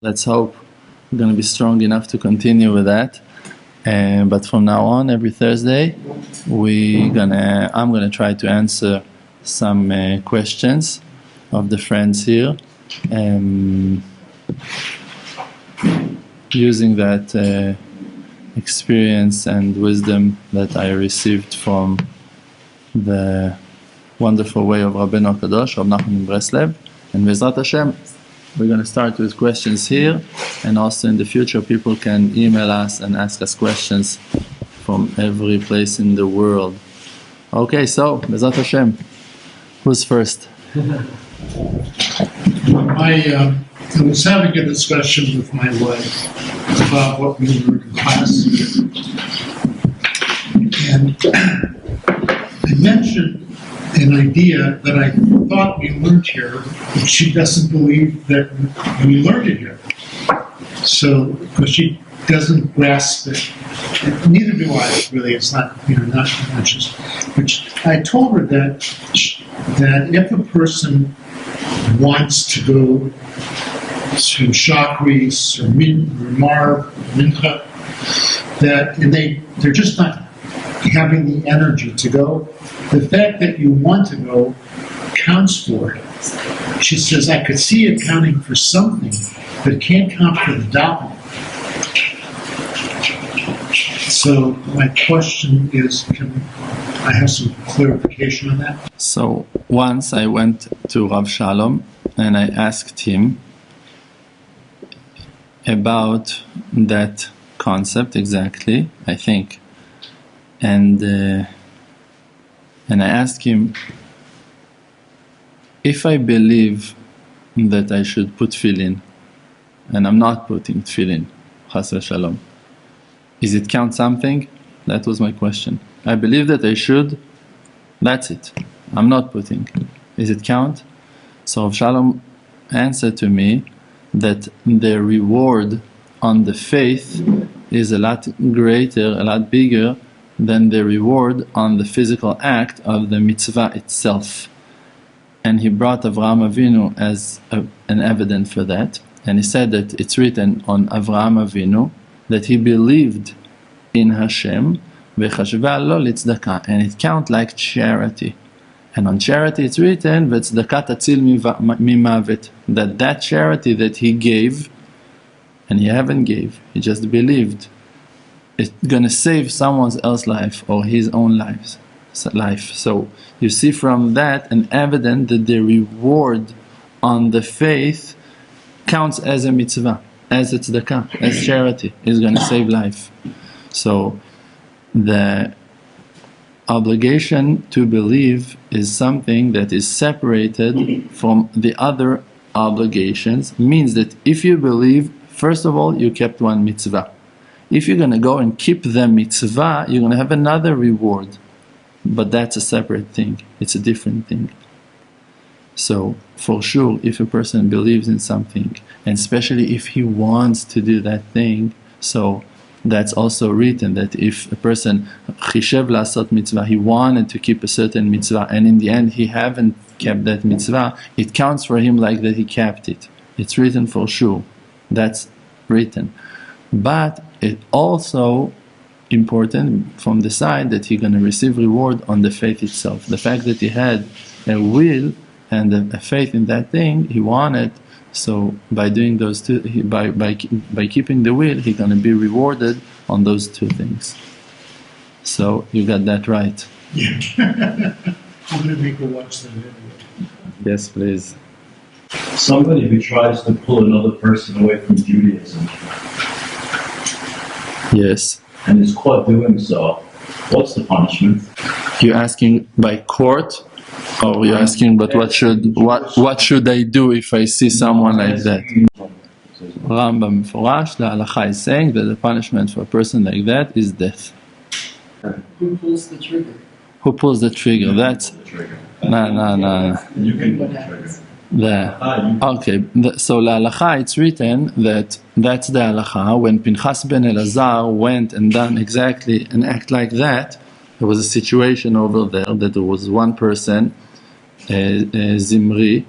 Let's hope we're going to be strong enough to continue with that. But from now on, every Thursday, I'm gonna try to answer some questions of the friends here, using that experience and wisdom that I received from the wonderful way of Rabbeinu Kadosh, Rabbi Nachman in Breslev, and Bezrat Hashem. We're going to start with questions here, and also in the future people can email us and ask us questions from every place in the world. Okay, so, Bezrat Hashem, who's first? I was having a discussion with my wife about what we learned in class, and I mentioned an idea that I thought we learned here, but she doesn't believe that we learned it here. So, because she doesn't grasp it, neither do I, really. It's not, not conscious. But I told her that if a person wants to go to Shachris or Marv, Mincha, they're just not having the energy to go. The fact that you want to go counts for it. She says, I could see it counting for something, but it can't count for the davening. So my question is, can I have some clarification on that? So once I went to Rav Shalom and I asked him about that concept exactly, I think. And I asked him, if I believe that I should put tefillin, and I'm not putting tefillin, chas v'shalom, is it count something? That was my question. I believe that I should, that's it. I'm not putting. Is it count? So Rav Shalom answered to me that the reward on the faith is a lot greater, a lot bigger than the reward on the physical act of the mitzvah itself. And he brought Avraham Avinu as an evidence for that. And he said that it's written on Avraham Avinu that he believed in Hashem, v'chashva lo litzdaka, and it counts like charity. And on charity it's written, v'tzdaka tatzil mimavet, that charity that he gave, and he haven't gave, he just believed, it's going to save someone else's life or his own life. So you see from that an evidence that the reward on the faith counts as a mitzvah, as a tzedakah, as charity, is going to save life. So the obligation to believe is something that is separated from the other obligations, means that if you believe, first of all, you kept one mitzvah. If you're going to go and keep the mitzvah, you're going to have another reward. But that's a separate thing. It's a different thing. So, for sure, if a person believes in something, and especially if he wants to do that thing, so that's also written that if a person chishev la'asot mitzvah, he wanted to keep a certain mitzvah, and in the end he haven't kept that mitzvah, it counts for him like that he kept it. It's written for sure. That's written. But it also important from the side that he's going to receive reward on the faith itself. The fact that he had a will and a faith in that thing he wanted, so by doing those two, by keeping the will, he's going to be rewarded on those two things. So you got that right. Yeah. I'm going to make her watch that video. Yes, please. Somebody who tries to pull another person away from Judaism. Yes. And is caught doing so, what's the punishment? You're asking by court, or you're asking, but what should I do if I see someone like that? Rambam Forash, the halacha is saying that the punishment for a person like that is death. Who pulls the trigger? Who pulls the trigger? That's... No. You can pull the trigger. So la halacha, it's written that that's the halacha. When Pinchas ben Elazar went and done exactly an act like that, there was a situation over there that there was one person, Zimri,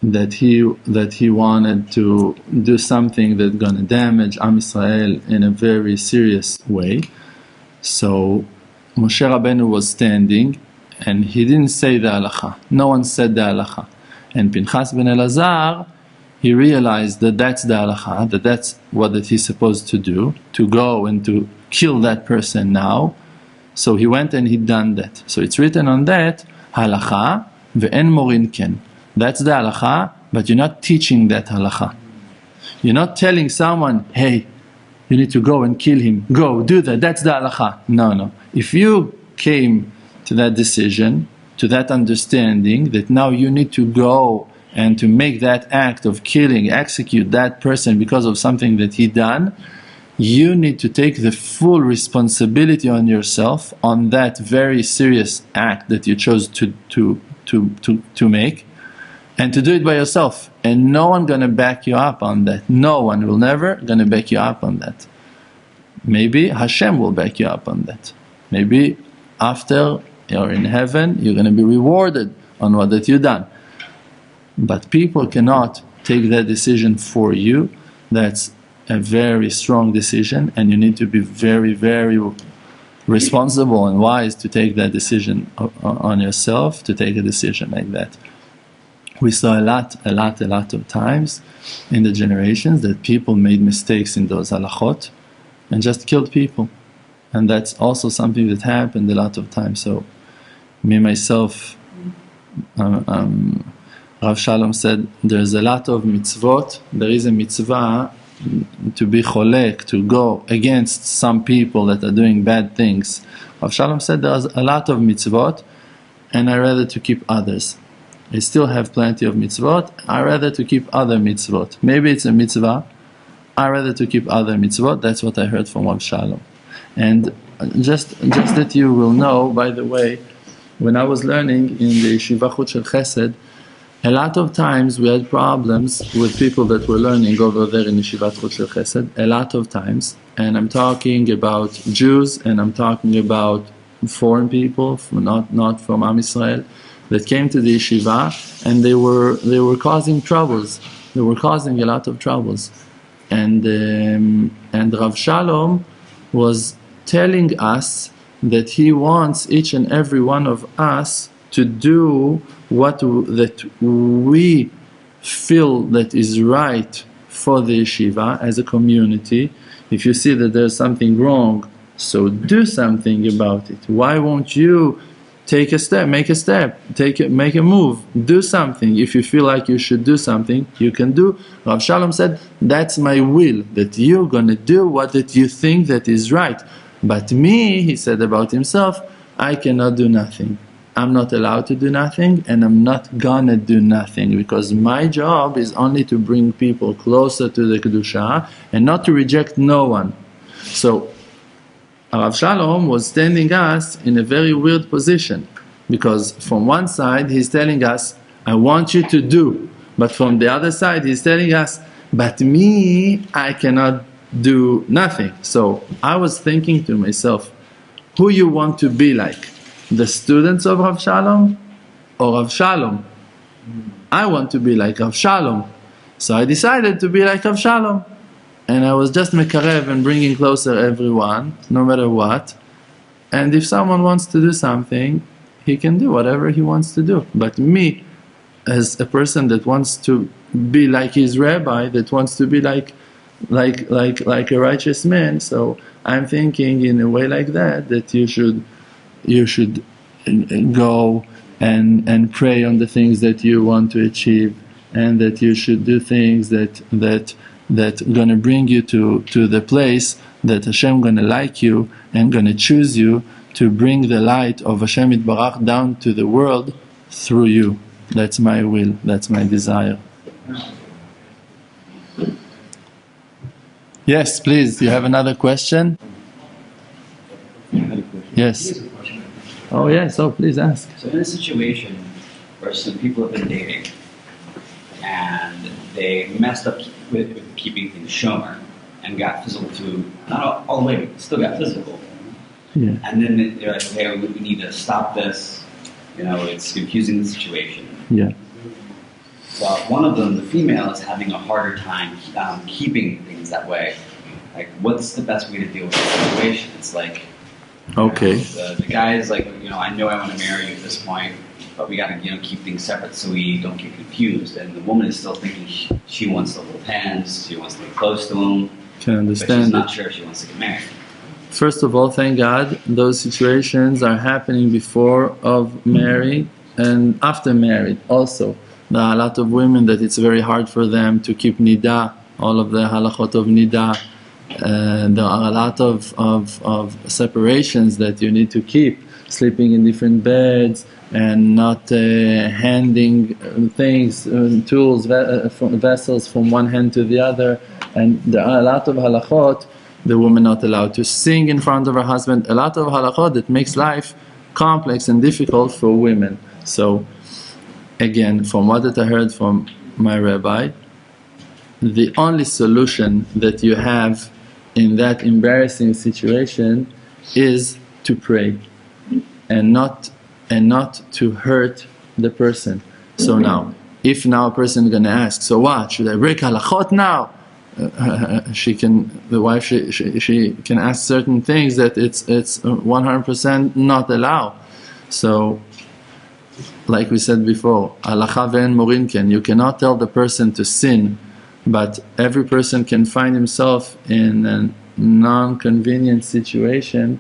that he wanted to do something that's going to damage Am Yisrael in a very serious way. So Moshe Rabbeinu was standing, and he didn't say the halacha. No one said the halacha. And Pinchas ben Elazar, he realized that that's the halacha, that that's what that he's supposed to do, to go and to kill that person now. So he went and he done that. So it's written on that, halacha ve'en morin ken. That's the halacha, but you're not teaching that halacha. You're not telling someone, hey, you need to go and kill him. Go, do that, that's the halacha. No. If you came to that decision, to that understanding that now you need to go and to make that act of killing, execute that person because of something that he done, you need to take the full responsibility on yourself on that very serious act that you chose to make, and to do it by yourself. And no one gonna back you up on that. No one will never gonna back you up on that. Maybe Hashem will back you up on that. Maybe after you're in heaven, you're going to be rewarded on what that you've done. But people cannot take that decision for you. That's a very strong decision, and you need to be very, very responsible and wise to take that decision on yourself, to take a decision like that. We saw a lot of times in the generations that people made mistakes in those halachot and just killed people. And that's also something that happened a lot of times. So me myself, Rav Shalom said, there's a lot of mitzvot. There is a mitzvah to be cholek, to go against some people that are doing bad things. Rav Shalom said there's a lot of mitzvot, and I rather to keep others. I still have plenty of mitzvot. I rather to keep other mitzvot. Maybe it's a mitzvah. I rather to keep other mitzvot. That's what I heard from Rav Shalom. And just that you will know, by the way, when I was learning in the Yeshiva Chut Shel Chesed, a lot of times we had problems with people that were learning over there in Yeshiva Chut Shel Chesed, a lot of times. And I'm talking about Jews, and I'm talking about foreign people, not from Am Yisrael, that came to the yeshiva, and they were causing troubles. They were causing a lot of troubles. And Rav Shalom was telling us that he wants each and every one of us to do that we feel that is right for the yeshiva as a community. If you see that there's something wrong, so do something about it. Why won't you take a step, make a move, do something? If you feel like you should do something, you can do. Rav Shalom said, that's my will, that you're gonna do what that you think that is right. But me, he said about himself, I cannot do nothing. I'm not allowed to do nothing, and I'm not gonna do nothing, because my job is only to bring people closer to the Kedusha and not to reject no one. So Rav Shalom was standing us in a very weird position, because from one side he's telling us, I want you to do, but from the other side he's telling us, but me, I cannot do nothing. So I was thinking to myself, who you want to be like? The students of Rav Shalom or Rav Shalom? I want to be like Rav Shalom. So I decided to be like Rav Shalom. And I was just mekarev and bringing closer everyone, no matter what. And if someone wants to do something, he can do whatever he wants to do. But me, as a person that wants to be like his rabbi, that wants to be like a righteous man, so I'm thinking in a way like that you should go and pray on the things that you want to achieve, and that you should do things that gonna bring you to the place that Hashem gonna like you and gonna choose you to bring the light of Hashem Yitbarach down to the world through you. That's my will, that's my desire. Yes, please, you have another question? Yes. Oh yes, please ask. So in a situation where some people have been dating they messed up with keeping things shomer and got physical to, not all the way, but still got physical. Yeah. And then they're like, okay, we need to stop this. It's confusing the situation. Yeah. So one of them, the female, is having a harder time keeping things that way. Like, what's the best way to deal with the situation? It's like, okay. The guy is like, I know I want to marry you at this point, but we got to, keep things separate so we don't get confused. And the woman is still thinking she wants to hold hands, she wants to be close to him, Can but understand she's it. not sure if she wants to get married. First of all, thank God, those situations are happening before of marriage and after marriage also. There are a lot of women that it's very hard for them to keep nidah, all of the halachot of nidah. There are a lot of separations that you need to keep, sleeping in different beds and not handing things, tools, vessels from one hand to the other. And there are a lot of halachot. The woman not allowed to sing in front of her husband. A lot of halachot that makes life complex and difficult for women. So again, from what I heard from my rabbi, the only solution that you have in that embarrassing situation is to pray and not to hurt the person. So now, if now a person is going to ask, so what, should I break halachot now? The wife can ask certain things that it's 100% not allowed. So, like we said before, halacha ve'en morin ken, you cannot tell the person to sin, but every person can find himself in a non-convenient situation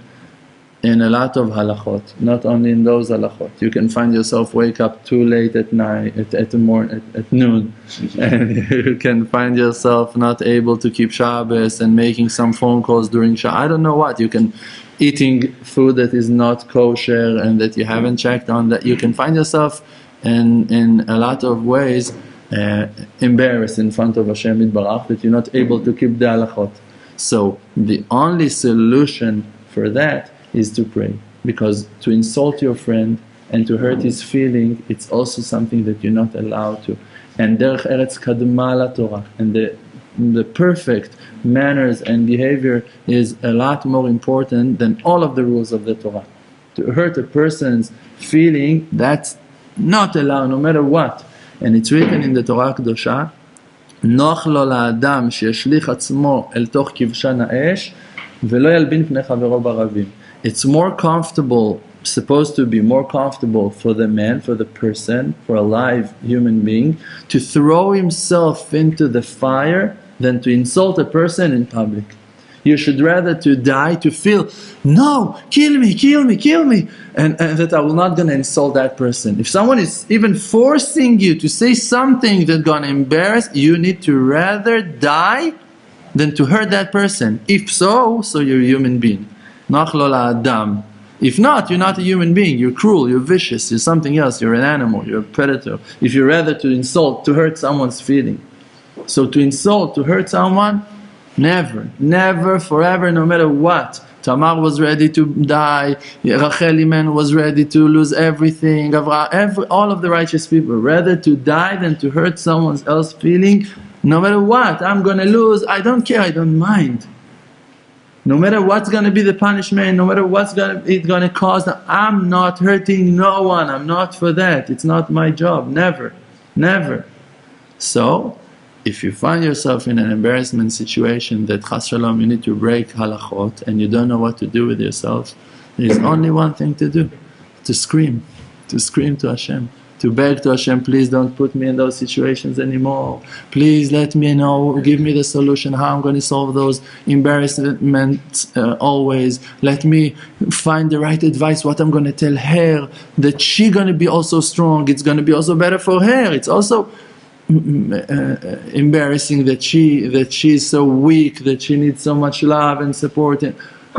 in a lot of halachot, not only in those halachot. You can find yourself wake up too late at night, at noon, and you can find yourself not able to keep Shabbos and making some phone calls during Shabbos. I don't know what. You can eating food that is not kosher and that you haven't checked on. That you can find yourself in a lot of ways embarrassed in front of Hashem Yitbarach that you're not able to keep the halachot. So the only solution for that is to pray, because to insult your friend and to hurt his feeling, it's also something that you're not allowed to. And derech eretz kadma la Torah, and the perfect manners and behavior is a lot more important than all of the rules of the Torah. To hurt a person's feeling, that's not allowed no matter what. And it's written in the Torah Kedosha, נוח לו לאדם שישליך עצמו אל תוך כבשן האש ולא ילבין פני חברו ברבים. It's more comfortable, supposed to be more comfortable for the man, for the person, for a live human being, to throw himself into the fire than to insult a person in public. You should rather to die, to feel, no, kill me, kill me, kill me, and that I will not going to insult that person. If someone is even forcing you to say something that's going to embarrass, you need to rather die than to hurt that person. If so you're a human being. Nach lo la'adam. If not, you're not a human being. You're cruel, you're vicious, you're something else, you're an animal, you're a predator. If you're rather to insult, to hurt someone's feeling. So to insult, to hurt someone, never, never, forever, no matter what. Tamar was ready to die, Rachel Imen was ready to lose everything, all of the righteous people, rather to die than to hurt someone else's feeling. No matter what, I'm going to lose, I don't care, I don't mind. No matter what's going to be the punishment, no matter what's it's going to cause, I'm not hurting no one, I'm not for that, it's not my job, never, never. So, if you find yourself in an embarrassment situation that chas shalom you need to break halachot and you don't know what to do with yourself, there is only one thing to do, to scream to Hashem. To beg to Hashem, please don't put me in those situations anymore. Please let me know, give me the solution, how I'm going to solve those embarrassments always. Let me find the right advice, what I'm going to tell her, that she's going to be also strong, it's going to be also better for her. It's also embarrassing that she's so weak, that she needs so much love and support. And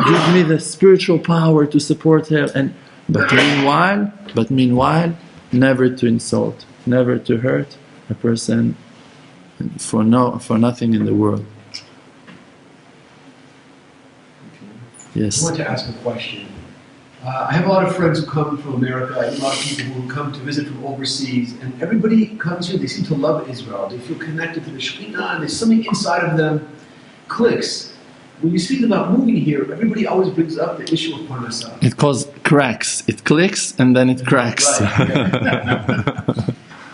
give me the spiritual power to support her. But meanwhile, never to insult, never to hurt a person for nothing in the world. Yes. I want to ask a question. I have a lot of friends who come from America. I have a lot of people who come to visit from overseas, and everybody comes here. They seem to love Israel. They feel connected to the Shekhinah, and there's something inside of them clicks. When you speak about moving here, everybody always brings up the issue of parnasa. It cracks. It clicks and then it cracks. Right.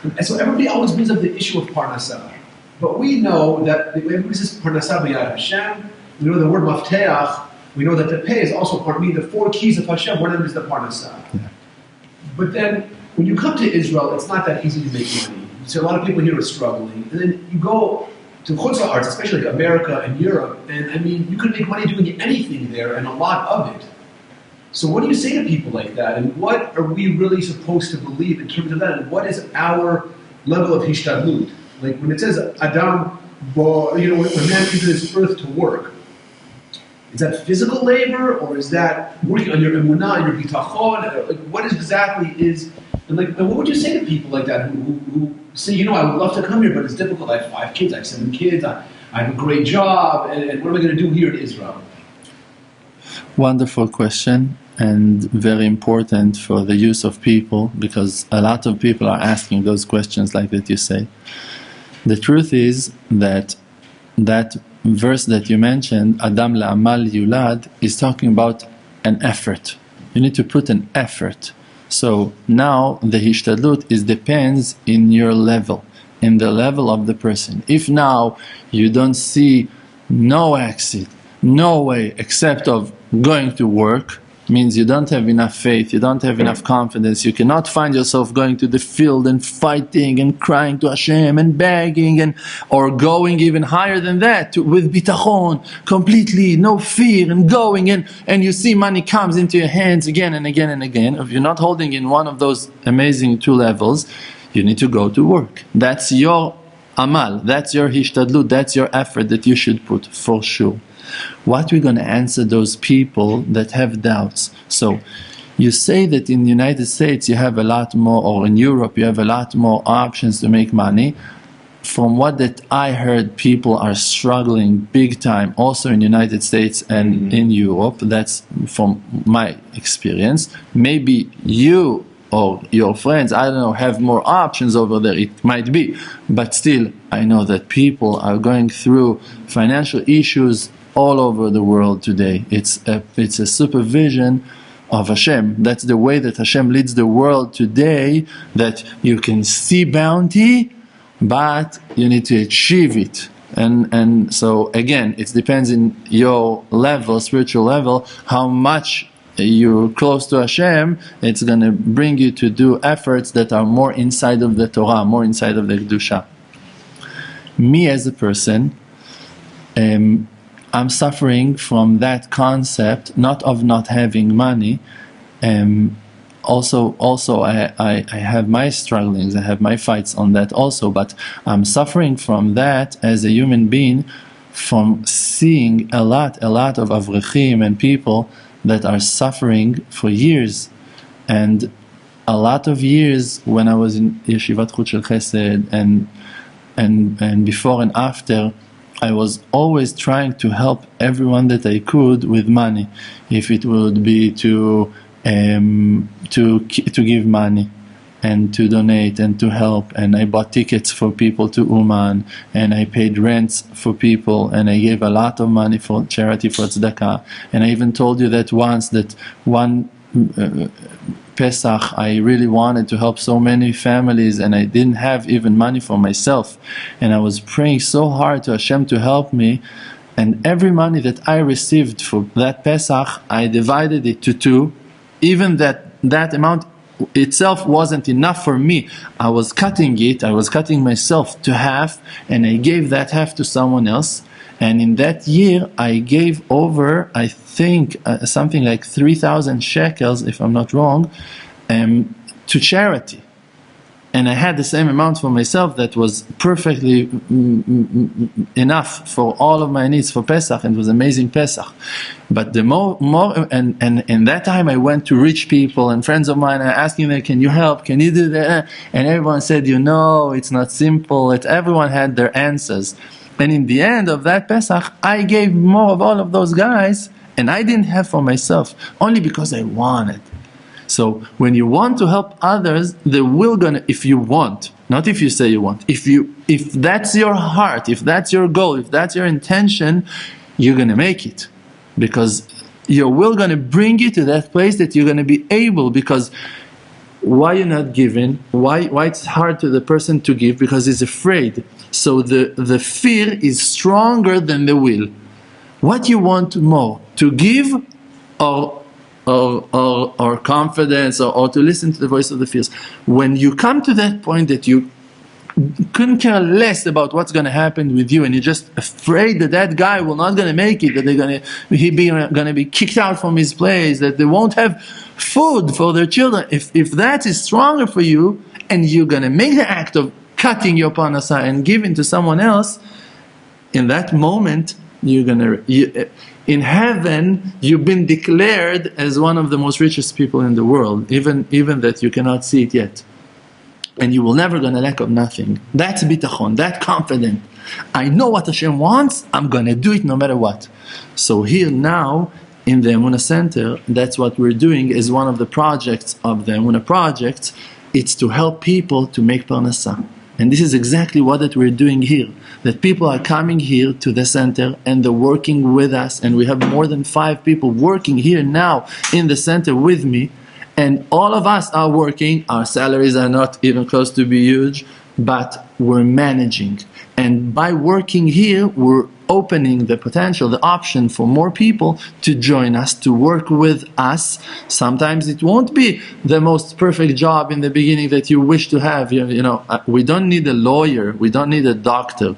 And so everybody always brings up the issue of parnasa. But we know that everybody says parnasa b'yad Hashem. We know the word mafteach. We know that the pay is also part of the 4 keys of Hashem. One of them is the parnasa. Yeah. But then when you come to Israel, it's not that easy to make money. So a lot of people here are struggling. And then you go to chutz la'aretz, especially like America and Europe, and I mean, you could make money doing anything there, and a lot of it. So what do you say to people like that? And what are we really supposed to believe in terms of that? And what is our level of hishtadlut? Like when it says Adam, when man entered this earth to work, is that physical labor, or is that working on your Emunah and your Bitachon? Like what exactly is, and what would you say to people like that who say, I would love to come here, but it's difficult. I have 5 kids, I have 7 kids, I have a great job, and what am I going to do here in Israel? Wonderful question, and very important for the use of people, because a lot of people are asking those questions like that you say. The truth is that verse that you mentioned, Adam la'amal yulad, is talking about an effort. You need to put an effort. So now the hishtadlut depends in your level, in the level of the person. If now you don't see no exit, no way except of going to work, means you don't have enough faith, you don't have enough confidence, you cannot find yourself going to the field and fighting and crying to Hashem and begging, or going even higher than that with bitachon, completely no fear, and going and you see money comes into your hands again and again and again. If you're not holding in one of those amazing 2 levels, you need to go to work. That's your amal, that's your hishtadlut, that's your effort that you should put for sure. What we're going to answer those people that have doubts? So you say that in the United States you have a lot more, or in Europe you have a lot more options to make money. From what that I heard, people are struggling big time also in the United States and in Europe. That's from my experience. Maybe you or your friends, I don't know, have more options over there, it might be. But still, I know that people are going through financial issues all over the world today. It's a supervision of Hashem. That's the way that Hashem leads the world today, that you can see bounty, but you need to achieve it. And so again, it depends in your level, spiritual level, how much you're close to Hashem. It's going to bring you to do efforts that are more inside of the Torah, more inside of the Kedusha. Me as a person, I'm suffering from that concept, not of not having money. Also, I have my strugglings, I have my fights on that also, but I'm suffering from that as a human being, from seeing a lot of avrechim and people that are suffering for years. And a lot of years when I was in Yeshivat Chut Shel Chesed and before and after, I was always trying to help everyone that I could with money. If it would be to give money and to donate and to help, and I bought tickets for people to Uman, and I paid rents for people, and I gave a lot of money for charity, for tzedakah. And I even told you that once, that one Pesach, I really wanted to help so many families, and I didn't have even money for myself, and I was praying so hard to Hashem to help me, and every money that I received for that Pesach, I divided it to 2. Even that amount itself wasn't enough for me. I was cutting it, I was cutting myself to half, and I gave that half to someone else. And in that year, I gave over, I think, something like 3,000 shekels, if I'm not wrong, to charity. And I had the same amount for myself that was perfectly enough for all of my needs for Pesach, and it was amazing Pesach. But the more and that time I went to rich people and friends of mine, asking them, can you help, can you do that? And everyone said, it's not simple. Everyone had their answers. And in the end of that Pesach, I gave more of all of those guys, and I didn't have for myself, only because I wanted. So when you want to help others, they will gonna, if you want, not if you say you want, if that's your heart, if that's your goal, if that's your intention, you're gonna make it. Because your will gonna bring you to that place that you're gonna be able, because why you're not giving, why it's hard to the person to give? Because he's afraid. So the fear is stronger than the will. What you want more? To give or confidence or to listen to the voice of the fears? When you come to that point that you couldn't care less about what's going to happen with you, and you're just afraid that that guy will not going to make it, that he's going to be kicked out from his place, that they won't have food for their children. If that is stronger for you, and you're going to make the act of cutting your parnasa and giving to someone else, in that moment you're going to, in heaven you've been declared as one of the most richest people in the world, even that you cannot see it yet. And you will never gonna lack of nothing. That's bitachon, that confident. I know what Hashem wants, I'm gonna do it no matter what. So here now, in the Emunah Center, that's what we're doing as one of the projects of the Emunah projects. It's to help people to make parnasa. And this is exactly what we're doing here. That people are coming here to the center and they're working with us, and we have more than 5 people working here now in the center with me. And all of us are working. Our salaries are not even close to be huge, but we're managing. And by working here, we're opening the potential, the option for more people to join us, to work with us. Sometimes it won't be the most perfect job in the beginning that you wish to have. You know, we don't need a lawyer. We don't need a doctor.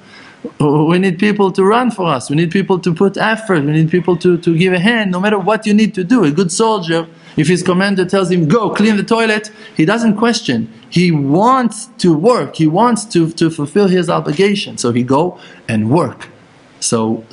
We need people to run for us. We need people to put effort. We need people to give a hand, no matter what you need to do. A good soldier, if his commander tells him, go, clean the toilet, he doesn't question. He wants to work. He wants to fulfill his obligation. So he go and work. So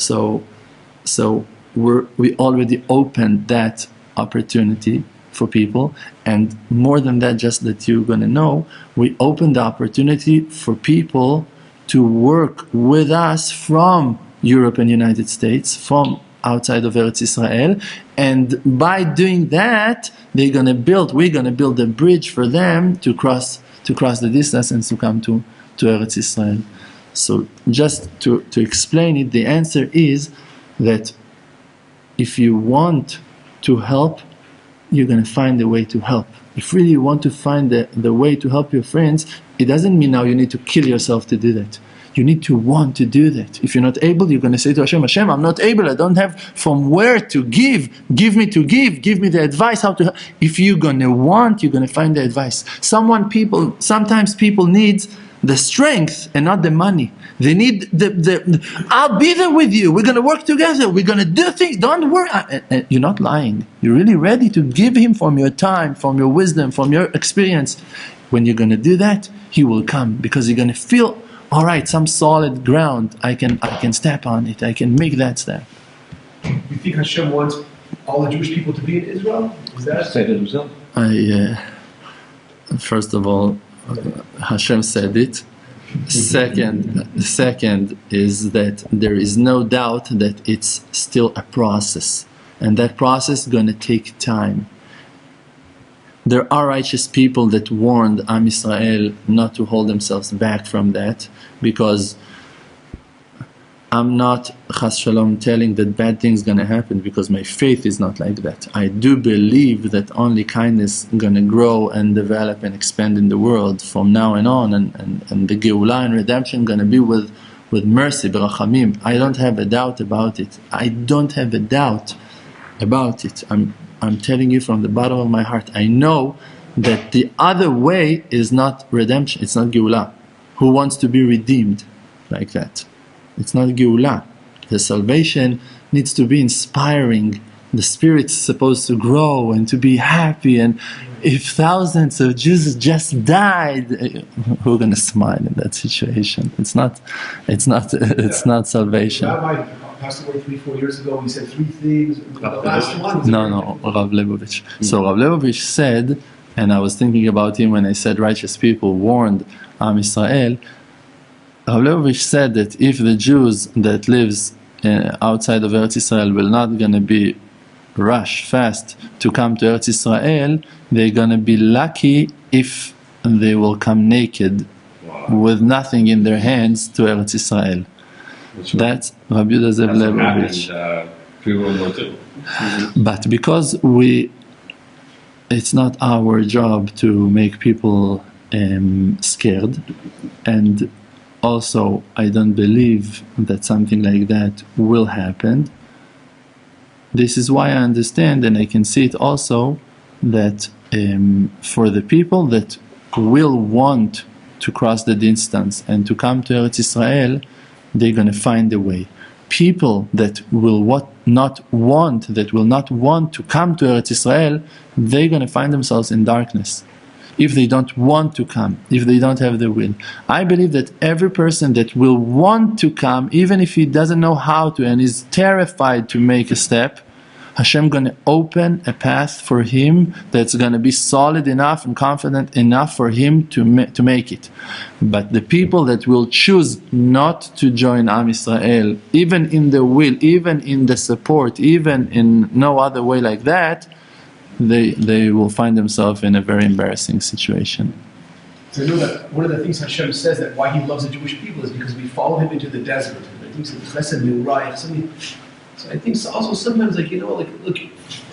we already opened that opportunity for people. And more than that, just that you're going to know, we opened the opportunity for people to work with us from Europe and United States, from outside of Eretz Israel, and by doing that, we're going to build a bridge for them to cross the distance and to come to Eretz Israel. So just to explain it, the answer is that if you want to help, you're going to find a way to help. If really you want to find the way to help your friends, it doesn't mean now you need to kill yourself to do that. You need to want to do that. If you're not able, you're going to say to Hashem, Hashem, I'm not able, I don't have from where to give. Give me the advice how to help. If you're going to want, you're going to find the advice. Sometimes people need the strength and not the money. They need I'll be there with you. We're going to work together. We're going to do things. Don't worry. You're not lying. You're really ready to give him from your time, from your wisdom, from your experience. When you're going to do that, he will come, because you're going to feel, all right, some solid ground. I can step on it. I can make that step. You think Hashem wants all the Jewish people to be in Israel? Is that Say it himself? First of all, Hashem said it. Second is that there is no doubt that it's still a process, and that process is going to take time. There are righteous people that warned Am Yisrael not to hold themselves back from that, because I'm not, chas shalom, telling that bad things going to happen, because my faith is not like that. I do believe that only kindness is going to grow and develop and expand in the world from now and on, and the Geulah and redemption going to be with mercy, berachamim. I don't have a doubt about it. I don't have a doubt about it. I'm telling you from the bottom of my heart, I know that the other way is not redemption, it's not Geulah. Who wants to be redeemed like that? It's not Geulah. The salvation needs to be inspiring. The spirit's supposed to grow and to be happy. And if thousands of Jews just died, who's going to smile in that situation? It's not salvation. Rabbi passed away 3-4 years ago. He said 3 things. The last one. No, Rav Lebovich. So Rav Lebovich said, and I was thinking about him when I said righteous people warned Am Yisrael. Rav Lebovich said that if the Jews that lives outside of Eretz Israel will not going to be rush fast to come to Eretz Israel, they're going to be lucky if they will come naked with nothing in their hands to Eretz Israel. That's Rabbi Yehuda Zev Lebovich. Pre-World War II. But because it's not our job to make people scared, and also I don't believe that something like that will happen. This is why I understand, and I can see it also, that for the people that will want to cross the distance and to come to Eretz Israel, they're going to find a way. People that will not want to come to Eretz Israel, they're going to find themselves in darkness. If they don't want to come, if they don't have the will. I believe that every person that will want to come, even if he doesn't know how to and is terrified to make a step, Hashem going to open a path for him that's going to be solid enough and confident enough for him to make it. But the people that will choose not to join Am Yisrael, even in the will, even in the support, even in no other way like that, they will find themselves in a very embarrassing situation. So I know that one of the things Hashem says that why He loves the Jewish people is because we follow Him into the desert. And I think so I think also sometimes, look,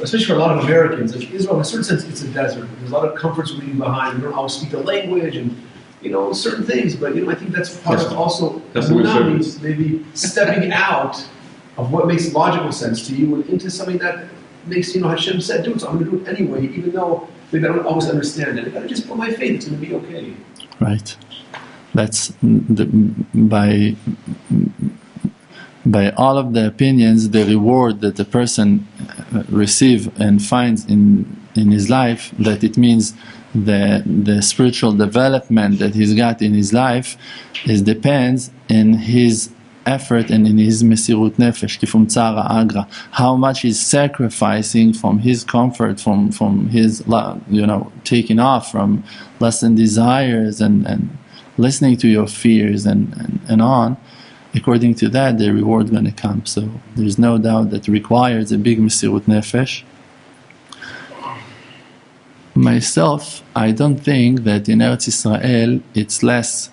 especially for a lot of Americans, like Israel, in a certain sense, it's a desert. There's a lot of comforts we leave behind. We don't always speak the language and, certain things. But, I think that's part of also Emunah means maybe stepping out of what makes logical sense to you and into something that makes, Hashem said, do it, so I'm going to do it anyway, even though maybe I don't always understand it. I got to just put my faith, it's going to be okay. Right. That's by all of the opinions, the reward that the person receives and finds in his life, that it means the spiritual development that he's got in his life depends in his effort and in his mesirut nefesh, tifum tzara agra, how much he's sacrificing from his comfort, from his taking off from lust and desires and listening to your fears and on. According to that, the reward is going to come. So there's no doubt that requires a big mesirut nefesh. Myself, I don't think that in Eretz Israel it's less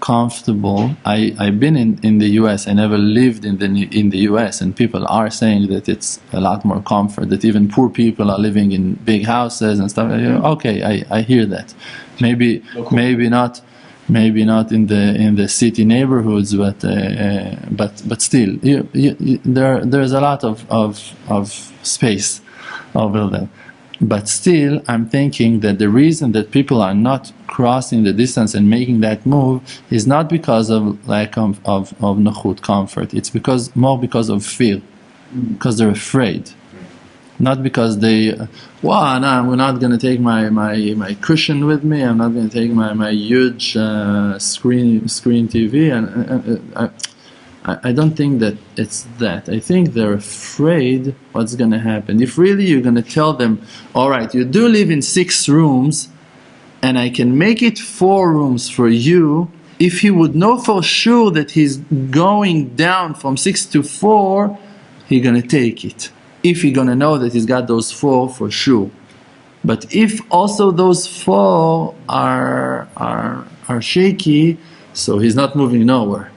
comfortable. I've been in the US. I never lived in the US, and people are saying that it's a lot more comfort. That even poor people are living in big houses and stuff. Okay, I hear that. Maybe not. Maybe not in the city neighborhoods, but still, there's a lot of space over there. But still, I'm thinking that the reason that people are not crossing the distance and making that move is not because of lack of nochut, comfort. It's more because of fear, because they're afraid. Not because we're not going to take my cushion with me. I'm not going to take my huge screen TV. And I don't think that it's that. I think they're afraid what's going to happen. If really you're going to tell them, all right, you do live in 6 rooms, and I can make it 4 rooms for you. If he would know for sure that he's going down from 6 to 4, he's going to take it. If you're going to know that he's got those 4 for sure. But if also those 4 are shaky, so he's not moving nowhere.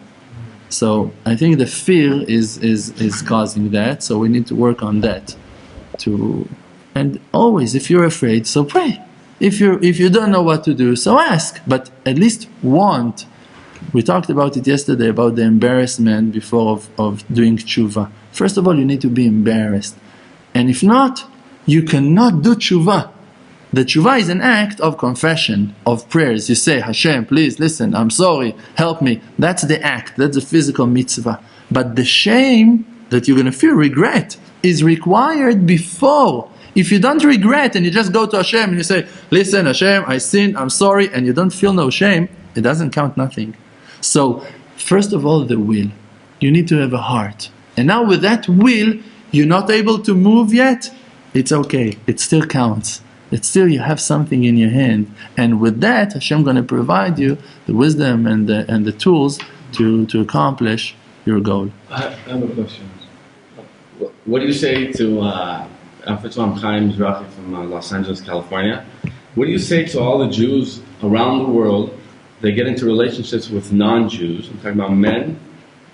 So I think the fear is causing that, so we need to work on that. And always, if you're afraid, so pray. If you don't know what to do, so ask. But at least want. We talked about it yesterday, about the embarrassment before of doing tshuva. First of all, you need to be embarrassed. And if not, you cannot do tshuva. The tshuva is an act of confession, of prayers. You say, Hashem, please listen, I'm sorry, help me. That's the act, that's the physical mitzvah. But the shame that you're going to feel, regret, is required before. If you don't regret and you just go to Hashem and you say, listen, Hashem, I sinned, I'm sorry, and you don't feel no shame, it doesn't count nothing. So, first of all, the will. You need to have a heart. And now with that will, you're not able to move yet, it's okay. It still counts. It's still, you have something in your hand. And with that, Hashem going to provide you the wisdom and the tools to accomplish your goal. I have a question. What do you say to First of all, I'm Chaim Mizrahi from Los Angeles, California. What do you say to all the Jews around the world? They get into relationships with non-Jews. I'm talking about men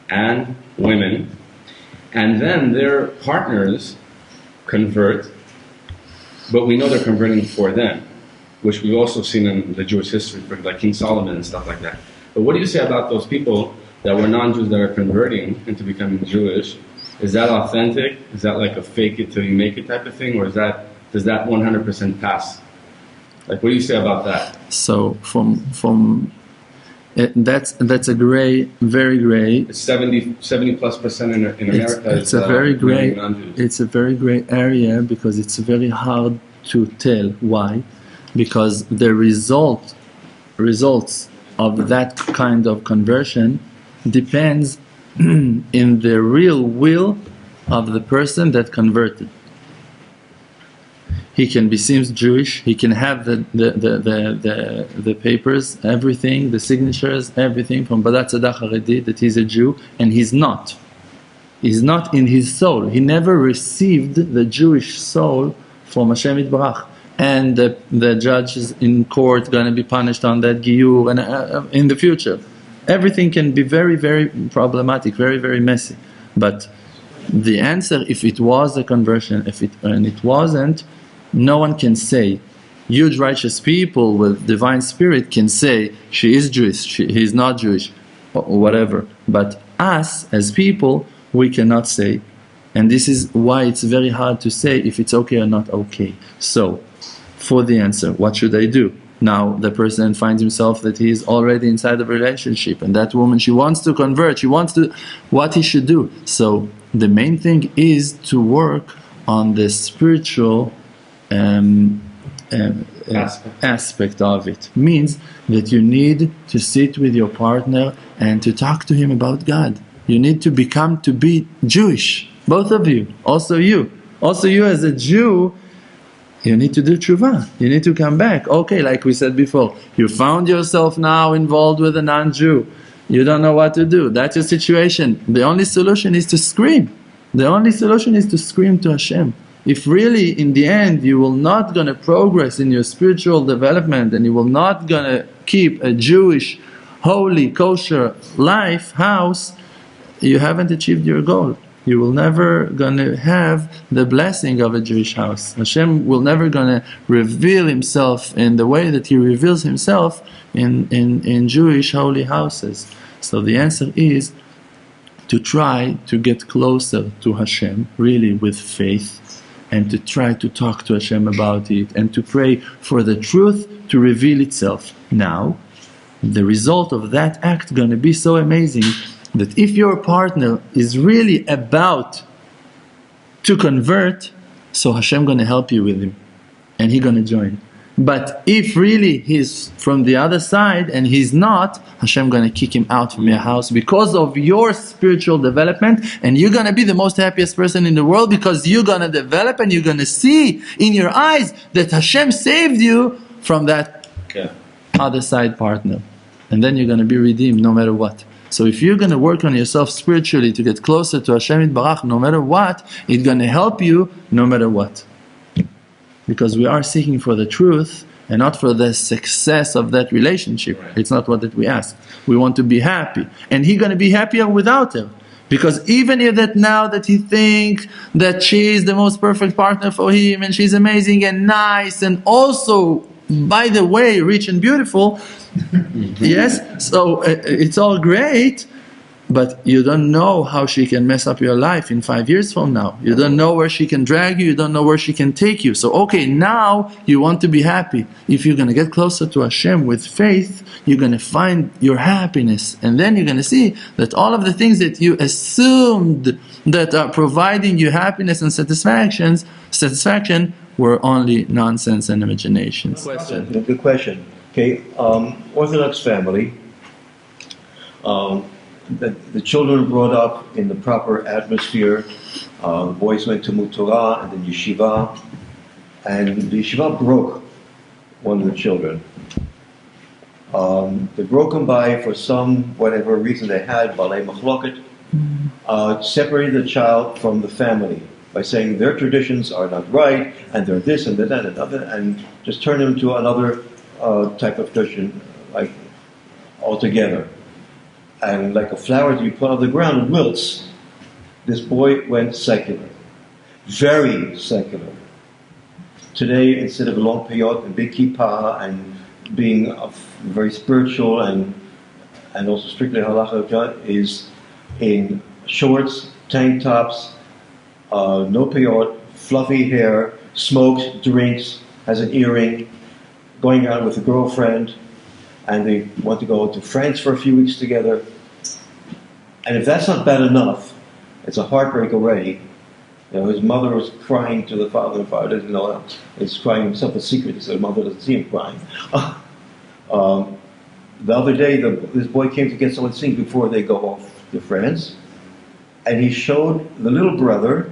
and women. And then their partners convert, but we know they're converting for them, which we've also seen in the Jewish history, like King Solomon and stuff like that. But what do you say about those people that were non-Jews that are converting into becoming Jewish? Is that authentic? Is that like a fake it till you make it type of thing? Or does that 100% pass? Like, what do you say about that? So that's a gray, very gray. It's 70+% in America. It's a very gray. It's a very gray area because it's very hard to tell. Why? Because the results of that kind of conversion depends in the real will of the person that converted. He can be seems Jewish. He can have the papers, everything, the signatures, everything from Badat Tzedach Haredi that he's a Jew, and he's not. He's not in his soul. He never received the Jewish soul from Hashem Yitbarach. And the judges in court going to be punished on that Giyur and in the future. Everything can be very, very problematic, very, very messy. But the answer, if it was a conversion, and it wasn't, no one can say. Huge righteous people with divine spirit can say she is Jewish, he's not Jewish, or whatever. But us as people, we cannot say. And this is why it's very hard to say if it's okay or not okay. So, for the answer, what should I do? Now the person finds himself that he is already inside of a relationship, and that woman, she wants to convert, what he should do. So the main thing is to work on the spiritual aspect of it. Means that you need to sit with your partner and to talk to him about God. You need to become to be Jewish, both of you, also you as a Jew. You need to do tshuva. You need to come back. Okay, like we said before, you found yourself now involved with a non-Jew. You don't know what to do. That's your situation. The only solution is to scream. The only solution is to scream to Hashem. If really in the end you will not going to progress in your spiritual development and you will not going to keep a Jewish, holy, kosher house, you haven't achieved your goal. You will never gonna have the blessing of a Jewish house. Hashem will never gonna reveal Himself in the way that He reveals Himself in Jewish holy houses. So the answer is to try to get closer to Hashem, really with faith, and to try to talk to Hashem about it, and to pray for the truth to reveal itself. Now, the result of that act gonna be so amazing that if your partner is really about to convert, so Hashem going to help you with him and He's going to join. But if really he's from the other side and he's not, Hashem going to kick him out from your house because of your spiritual development, and you're going to be the most happiest person in the world because you're going to develop and you're going to see in your eyes that Hashem saved you from that other side partner. And then you're going to be redeemed no matter what. So if you're going to work on yourself spiritually to get closer to Hashem Yitbarach, no matter what, it's going to help you no matter what. Because we are seeking for the truth and not for the success of that relationship. It's not what that we ask. We want to be happy. And He's going to be happier without her. Because even if that now that he thinks that she is the most perfect partner for him and she's amazing and nice and also, by the way, rich and beautiful, yes, so it's all great, but you don't know how she can mess up your life in 5 years from now. You don't know where she can drag you, you don't know where she can take you. So okay, now you want to be happy. If you're going to get closer to Hashem with faith, you're going to find your happiness. And then you're going to see that all of the things that you assumed that are providing you happiness and satisfaction were only nonsense and imaginations. Good question. Okay, Orthodox family, the children were brought up in the proper atmosphere. The boys went to Torah and then yeshiva, and the yeshiva broke one of the children. They broke him by, for some whatever reason they had, balei machloket, separated the child from the family. by saying their traditions are not right, and they're this and that and another, and just turn them to another type of tradition, like altogether. And like a flower that you put on the ground, it wilts. This boy went secular, very secular. Today, instead of a long peyot and big kippah and being very spiritual and also strictly halacha, is in shorts, tank tops, no peyot, fluffy hair, smokes, drinks, has an earring, going out with a girlfriend, and they want to go to France for a few weeks together. And if that's not bad enough, it's a heartbreak already. You know, his mother was crying to the father, and the father doesn't know that. He's crying himself in secret, so the mother doesn't see him crying. The other day, this boy came to get someone to sing before they go off to France, and he showed the little brother,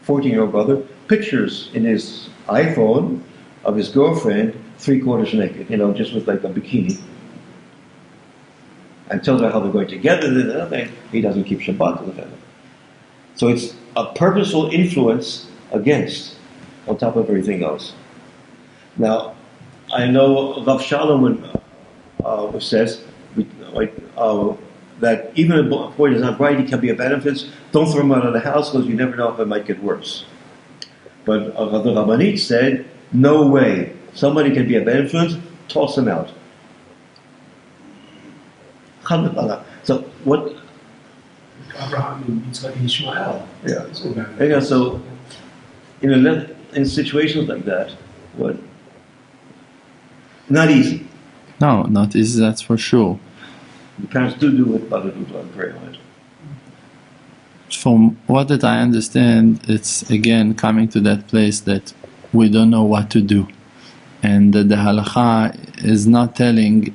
14-year-old brother, pictures in his iPhone of his girlfriend, 3/4 naked, you know, just with like a bikini. And tells her how they're going together, and he doesn't keep Shabbat with them. So it's a purposeful influence against, on top of everything else. Now, I know Rav Shalom says that even if a boy is not right, he can be a bad influence. Don't throw him out of the house because you never know if it might get worse. But the Rabbanit said, no way. Somebody can be a bad influence, toss him out. So what? Abraham and Yitzchak and Ishmael. Yeah. So in situations like that, what? Not easy. No, not easy. That's for sure. The parents do it, but it would very hard. From what that I understand, it's again coming to that place that we don't know what to do, and that the halakha is not telling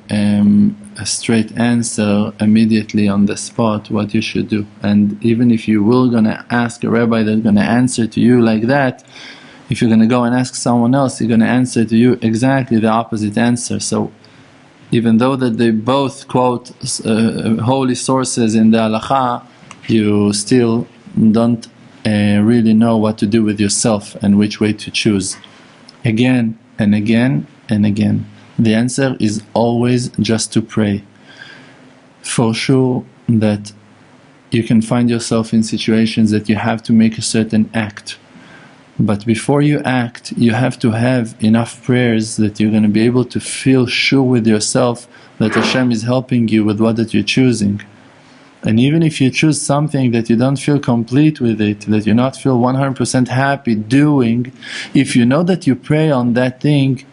a straight answer immediately on the spot what you should do. And even if you were going to ask a rabbi that's going to answer to you like that, if you're going to go and ask someone else, he's going to answer to you exactly the opposite answer. So even though that they both quote holy sources in the halakha, you still don't really know what to do with yourself and which way to choose. Again and again and again. The answer is always just to pray. For sure that you can find yourself in situations that you have to make a certain act. But before you act, you have to have enough prayers that you're going to be able to feel sure with yourself that Hashem is helping you with what that you're choosing. And even if you choose something that you don't feel complete with it, that you not feel 100% happy doing, if you know that you pray on that thing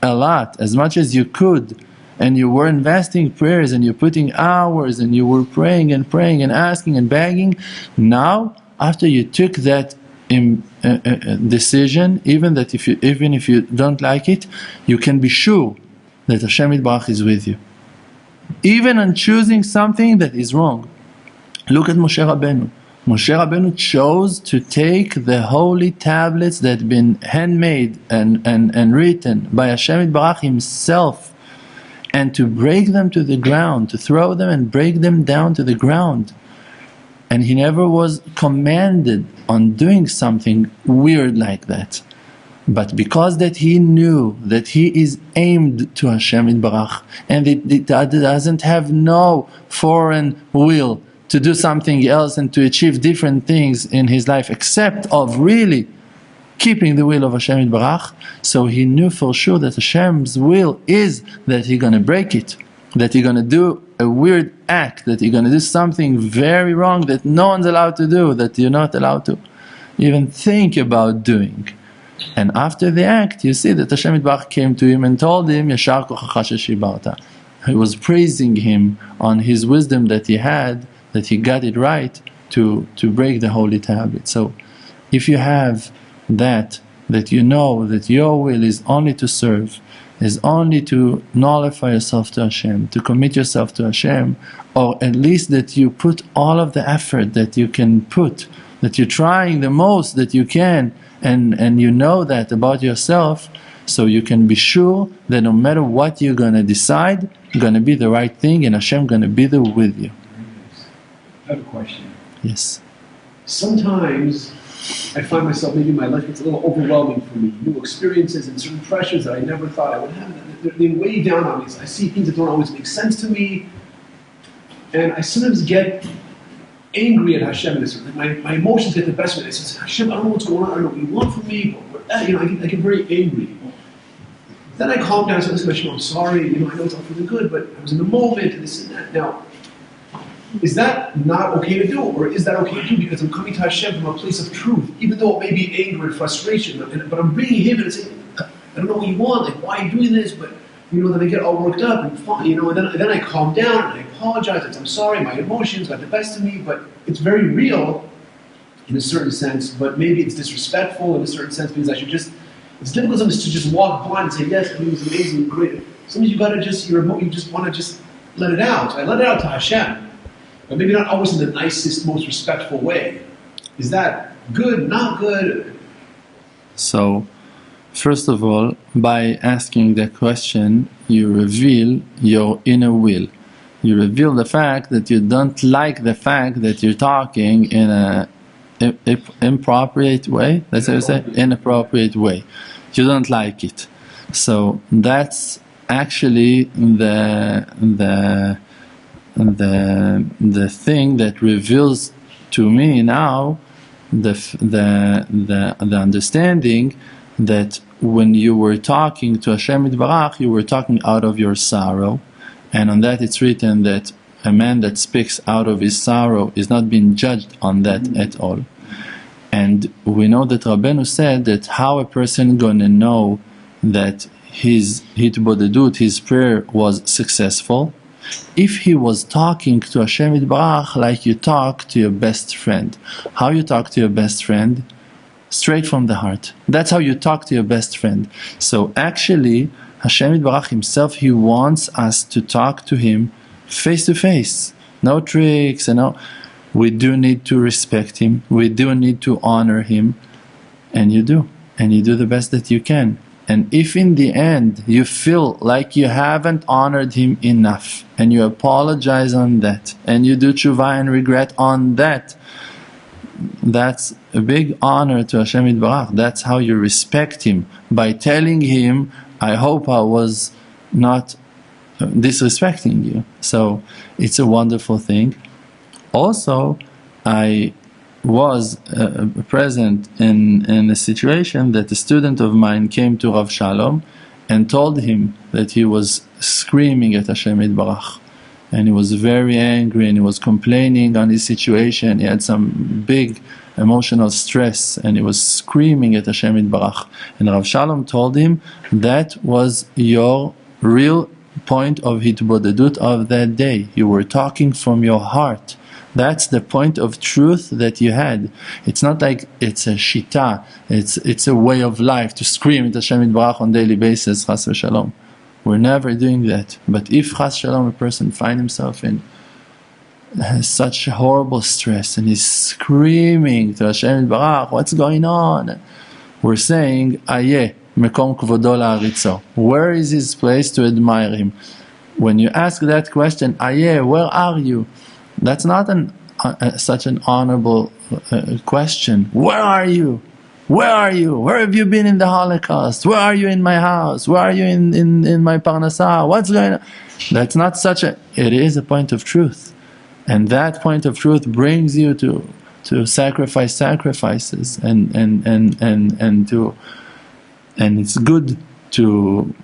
a lot, as much as you could, and you were investing prayers and you're putting hours and you were praying and asking and begging, now after you took that decision, even if you don't like it, you can be sure that Hashem Yitbarach is with you, even on choosing something that is wrong. Look at Moshe Rabbeinu. Moshe Rabbeinu chose to take the holy tablets that had been handmade and written by Hashem Yitbarach himself, and to break them to the ground, to throw them and break them down to the ground. And he never was commanded on doing something weird like that. But because that he knew that he is aimed to Hashem Yitbarach, and it doesn't have no foreign will to do something else and to achieve different things in his life except of really keeping the will of Hashem Yitbarach, so he knew for sure that Hashem's will is that he's going to break it, that he's going to do a weird act, that he's going to do something very wrong that no one's allowed to do, that you're not allowed to even think about doing. And after the act, you see that Hashem Yitbarach came to him and told him, Yashar kochacha sheshibarta. He was praising him on his wisdom that he had, that he got it right to break the holy tablet. So if you have that you know that your will is only to serve, is only to nullify yourself to Hashem, to commit yourself to Hashem, or at least that you put all of the effort that you can put, that you're trying the most that you can, and you know that about yourself, so you can be sure that no matter what you're going to decide, it's going to be the right thing, and Hashem going to be there with you. I have a question. Yes. Sometimes I find myself, maybe my life gets a little overwhelming for me. New experiences and certain pressures that I never thought I would have. They weigh down on me. I see things that don't always make sense to me. And I sometimes get angry at Hashem. My emotions get the best of me. I say, Hashem, I don't know what's going on. I don't know what you want from me. But I get very angry. Then I calm down and say, listen, Hashem, I'm sorry. I know it's all for the good, but I was in the moment and this and that. Now, is that not okay to do? Or is that okay to do because I'm coming to Hashem from a place of truth, even though it may be anger and frustration, but I'm bringing Him and saying, I don't know what you want, like, why are you doing this? But, then I get all worked up and fine, and then I calm down and I apologize. I'm sorry, my emotions got the best of me, but it's very real in a certain sense, but maybe it's disrespectful in a certain sense because I should just, it's difficult sometimes to just walk blind and say, yes, it was amazing and great. Sometimes you gotta just, you just wanna just let it out. I let it out to Hashem. But maybe not always in the nicest, most respectful way. Is that good, not good? So, first of all, by asking the question, you reveal your inner will. You reveal the fact that you don't like the fact that you're talking in a inappropriate way. That's how you say? Inappropriate way. You don't like it. So that's actually the thing that reveals to me now the understanding that when you were talking to Hashem Yitbarach, you were talking out of your sorrow, and on that it's written that a man that speaks out of his sorrow is not being judged on that at all. And we know that Rabbeinu said that how a person gonna know that his hitbodedut, his prayer was successful, if he was talking to Hashem Yitbarach like you talk to your best friend. How you talk to your best friend? Straight from the heart. That's how you talk to your best friend. So actually, Hashem Yitbarach Himself, He wants us to talk to Him face to face. No tricks, we do need to respect Him. We do need to honor Him. And you do. And you do the best that you can. And if in the end you feel like you haven't honored Him enough, and you apologize on that, and you do tshuva and regret on that, that's a big honor to Hashem Yitbarach. That's how you respect Him, by telling Him, I hope I was not disrespecting you. So it's a wonderful thing. Also, I was present in a situation that a student of mine came to Rav Shalom and told him that he was screaming at Hashem Yitbarach, and he was very angry and he was complaining on his situation. He had some big emotional stress and he was screaming at Hashem Yitbarach, and Rav Shalom told him that was your real point of hitbodedut of that day. You were talking from your heart. That's the point of truth that you had. It's not like it's a shita, it's a way of life to scream at Hashem Yitbarach on a daily basis, chas v'shalom. We're never doing that. But if chas v'shalom a person finds himself in such horrible stress and he's screaming to Hashem Yitbarach, what's going on? We're saying, Ayeh, mekom kvodo la'aritzo. Where is his place to admire him? When you ask that question, Ayeh, where are you? That's not such an honorable question. Where are you? Where are you? Where have you been in the Holocaust? Where are you in my house? Where are you in my parnasa? What's going on? That's not such a... It is a point of truth. And that point of truth brings you to sacrifice sacrifices and it's good to...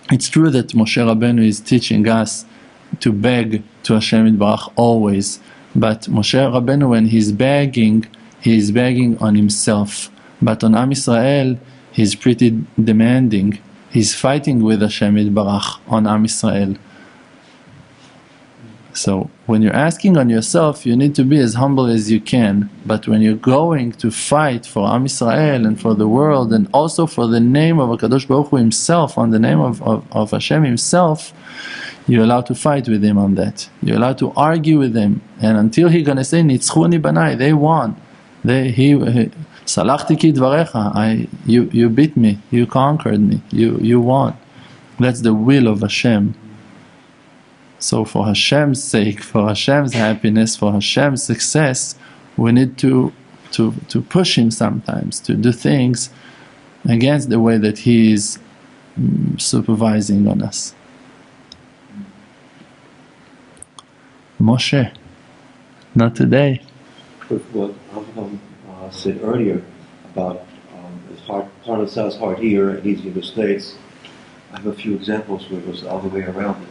It's true that Moshe Rabbeinu is teaching us to beg to Hashem Yitbarach always, but Moshe Rabbeinu, when he's begging on himself, but on Am Yisrael he's pretty demanding. He's fighting with Hashem Yitbarach on Am Yisrael. So when you're asking on yourself, you need to be as humble as you can, but when you're going to fight for Am Yisrael and for the world, and also for the name of HaKadosh Baruch Hu Himself, on the name of Hashem Himself, you're allowed to fight with Him on that. You're allowed to argue with Him, and until He's gonna say, Nitzchuni banai, they won. Salachti ki dvarecha, you beat me, you conquered me, you won. That's the will of Hashem. So for Hashem's sake, for Hashem's happiness, for Hashem's success, we need to to push him sometimes to do things against the way that he is supervising on us. Moshe, not today. With what Abraham said earlier about his heart, parnasa's heart here, and he's in the States, I have a few examples where it was the other way around.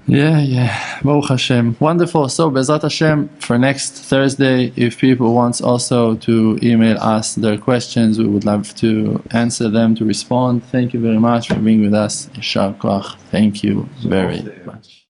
Yeah. Baruch Hashem. Wonderful. So, Bezrat Hashem, for next Thursday, if people want also to email us their questions, we would love to answer them, to respond. Thank you very much for being with us. Yashar Koach. Thank you very much.